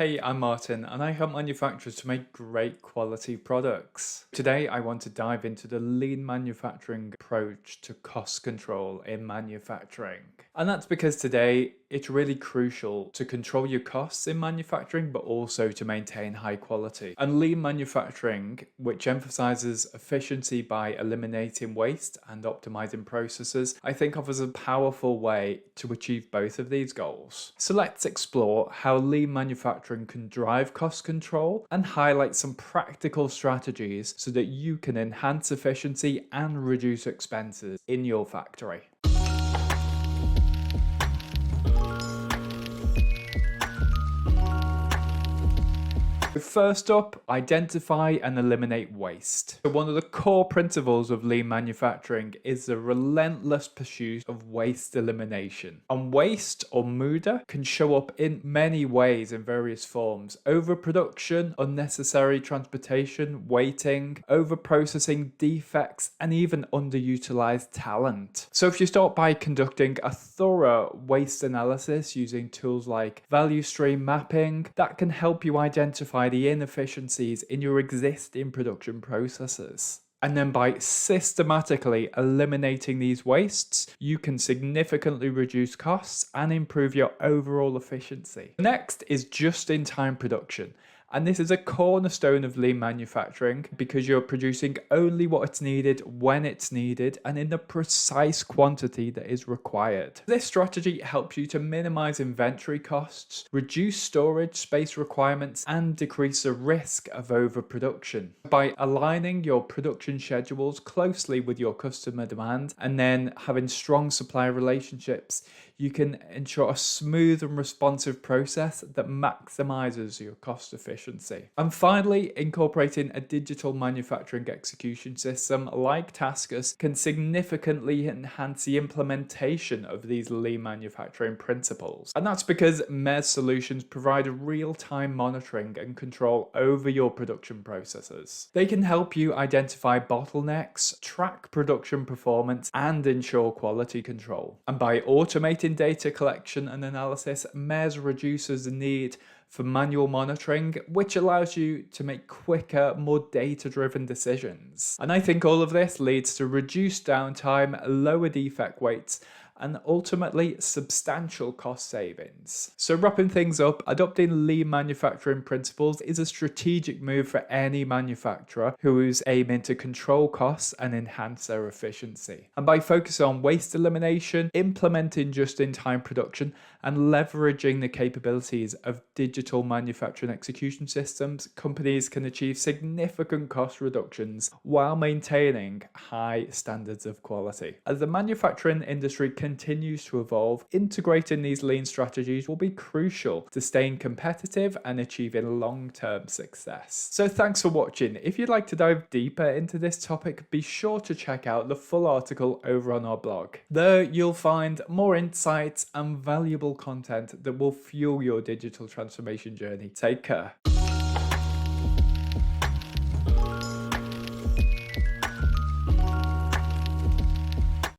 Hey, I'm Martin, and I help manufacturers to make great quality products. Today, I want to dive into the lean manufacturing approach to cost control in manufacturing. And that's because today, it's really crucial to control your costs in manufacturing, but also to maintain high quality. And lean manufacturing, which emphasizes efficiency by eliminating waste and optimizing processes, I think offers a powerful way to achieve both of these goals. So let's explore how lean manufacturing can drive cost control and highlight some practical strategies so that you can enhance efficiency and reduce expenses in your factory. First up, identify and eliminate waste. So one of the core principles of lean manufacturing is the relentless pursuit of waste elimination. And waste, or muda, can show up in many ways in various forms. Overproduction, unnecessary transportation, waiting, overprocessing, defects, and even underutilized talent. So if you start by conducting a thorough waste analysis using tools like value stream mapping, that can help you identify the inefficiencies in your existing production processes. And then by systematically eliminating these wastes, you can significantly reduce costs and improve your overall efficiency. Next is just-in-time production. And this is a cornerstone of lean manufacturing because you're producing only what is needed when it's needed and in the precise quantity that is required. This strategy helps you to minimize inventory costs, reduce storage space requirements, and decrease the risk of overproduction. By aligning your production schedules closely with your customer demand and then having strong supplier relationships, you can ensure a smooth and responsive process that maximizes your cost efficiency. And finally, incorporating a digital manufacturing execution system like Taskus can significantly enhance the implementation of these lean manufacturing principles. And that's because MES solutions provide real-time monitoring and control over your production processes. They can help you identify bottlenecks, track production performance, and ensure quality control. And by automating data collection and analysis, MES reduces the need for manual monitoring, which allows you to make quicker, more data-driven decisions. And I think all of this leads to reduced downtime, lower defect rates, and ultimately substantial cost savings. So wrapping things up, adopting lean manufacturing principles is a strategic move for any manufacturer who is aiming to control costs and enhance their efficiency. And by focusing on waste elimination, implementing just-in-time production, and leveraging the capabilities of digital manufacturing execution systems, companies can achieve significant cost reductions while maintaining high standards of quality. As the manufacturing industry continues to evolve, integrating these lean strategies will be crucial to staying competitive and achieving long-term success. So thanks for watching. If you'd like to dive deeper into this topic, be sure to check out the full article over on our blog. There you'll find more insights and valuable content that will fuel your digital transformation journey. Take care.